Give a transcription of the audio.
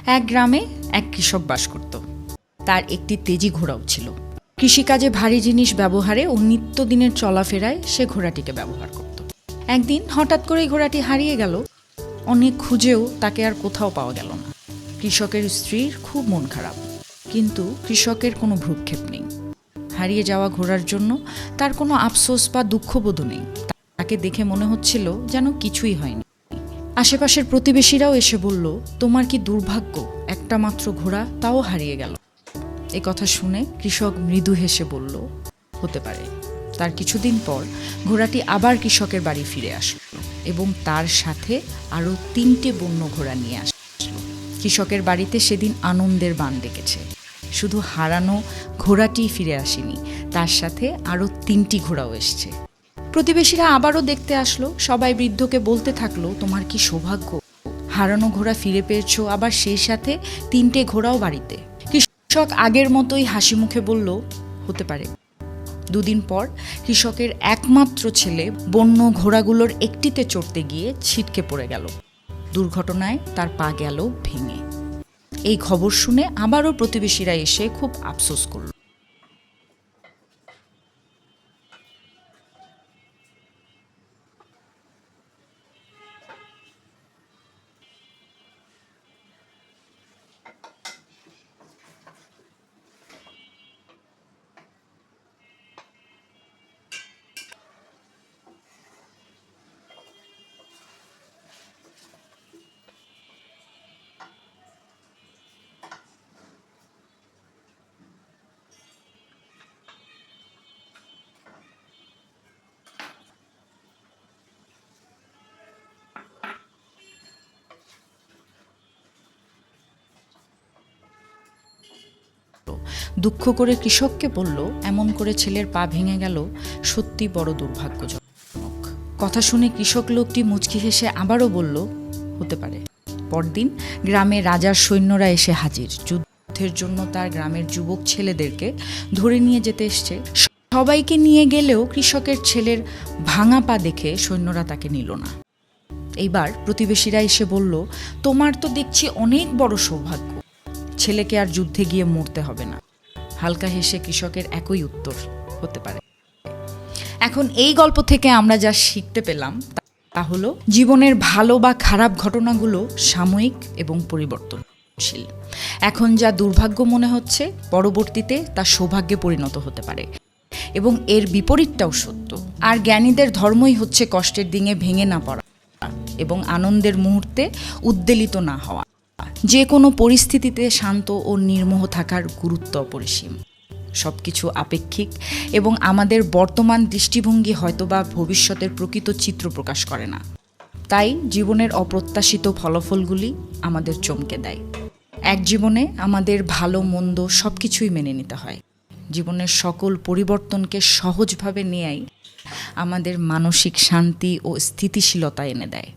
এক গ্রামে এক কৃষক বাস করত। তার একটি তেজি ঘোড়াও ছিল। কৃষিকাজে ভারী জিনিস ব্যবহারে ও নিত্যদিনের চলাফেরায় সে ঘোড়াটিকে ব্যবহার করত। একদিন হঠাৎ করেই ঘোড়াটি হারিয়ে গেল। অনেক খুঁজেও তাকে আর কোথাও পাওয়া গেল না। কৃষকের স্ত্রীর খুব মন খারাপ, কিন্তু কৃষকের কোনো ভ্রুক্ষেপ নেই। হারিয়ে যাওয়া ঘোড়ার জন্য তার কোনো আফসোস বা দুঃখবোধও নেই। তাকে দেখে মনে হচ্ছিল যেন কিছুই হয়নি। আশেপাশের প্রতিবেশীরাও এসে বলল, তোমার কি দুর্ভাগ্য, একটা মাত্র ঘোড়া, তাও হারিয়ে গেল। এই কথা শুনে কৃষক মৃদু হেসে বলল, হতে পারে। তার কিছুদিন পর ঘোড়াটি আবার কৃষকের বাড়ি ফিরে আসলো এবং তার সাথে আরও 3টে বন্য ঘোড়া নিয়ে আসলো। কৃষকের বাড়িতে সেদিন আনন্দের বান ডেকেছে। শুধু হারানো ঘোড়াটি ফিরে আসেনি, তার সাথে আরও 3টি ঘোড়াও এসছে। প্রতিবেশীরা আবারও দেখতে আসলো। সবাই বৃদ্ধকে বলতে থাকলো, তোমার কি সৌভাগ্য, হারানো ঘোড়া ফিরে পেয়েছো, আবার সেই সাথে 3টে ঘোড়াও বাড়িতে। কৃষক আগের মতোই হাসি মুখে বলল, হতে পারে। দুদিন পর কৃষকের একমাত্র ছেলে বন্য ঘোড়াগুলোর একটিতে চড়তে গিয়ে ছিটকে পড়ে গেল। দুর্ঘটনায় তার পা গেল ভেঙে। এই খবর শুনে আবারও প্রতিবেশীরা এসে খুব আফসোস করল। দুঃখ করে কৃষককে বলল, এমন করে ছেলের পা ভেঙে গেল, সত্যি বড় দুর্ভাগ্যজনক। কথা শুনে কৃষক লোকটি মুচকি হেসে আবারও বলল, হতে পারে। পরদিন গ্রামে রাজার সৈন্যরা এসে হাজির। যুদ্ধের জন্য তার গ্রামের যুবক ছেলেদেরকে ধরে নিয়ে যেতে এসছে। সবাইকে নিয়ে গেলেও কৃষকের ছেলের ভাঙা পা দেখে সৈন্যরা তাকে নিল না। এইবার প্রতিবেশীরা এসে বলল, তোমার তো দেখছি অনেক বড় সৌভাগ্য, ছেলেকে আর যুদ্ধে গিয়ে মরতে হবে না। হালকা হেসে কৃষকের একই উত্তর, হতে পারে। এখন এই গল্প থেকে আমরা যা শিখতে পেলাম তা হলো, জীবনের ভালো বা খারাপ ঘটনাগুলো সাময়িক এবং পরিবর্তনশীল। এখন যা দুর্ভাগ্য মনে হচ্ছে, পরবর্তীতে তা সৌভাগ্যে পরিণত হতে পারে, এবং এর বিপরীতটাও সত্য। আর জ্ঞানীদের ধর্মই হচ্ছে কষ্টের দিনে ভেঙে না পড়া এবং আনন্দের মুহূর্তে উদ্বেলিত না হওয়া। যে কোনো পরিস্থিতিতে শান্ত ও নির্মোহ থাকার গুরুত্ব অপরিসীম। সব কিছু আপেক্ষিক এবং আমাদের বর্তমান দৃষ্টিভঙ্গি হয়তোবা ভবিষ্যতের প্রকৃত চিত্র প্রকাশ করে না। তাই জীবনের অপ্রত্যাশিত ফলাফলগুলি আমাদের চমকে দেয়। এক জীবনে আমাদের ভালো মন্দ সব কিছুই মেনে নিতে হয়। জীবনের সকল পরিবর্তনকে সহজভাবে নেয়াই আমাদের মানসিক শান্তি ও স্থিতিশীলতা এনে দেয়।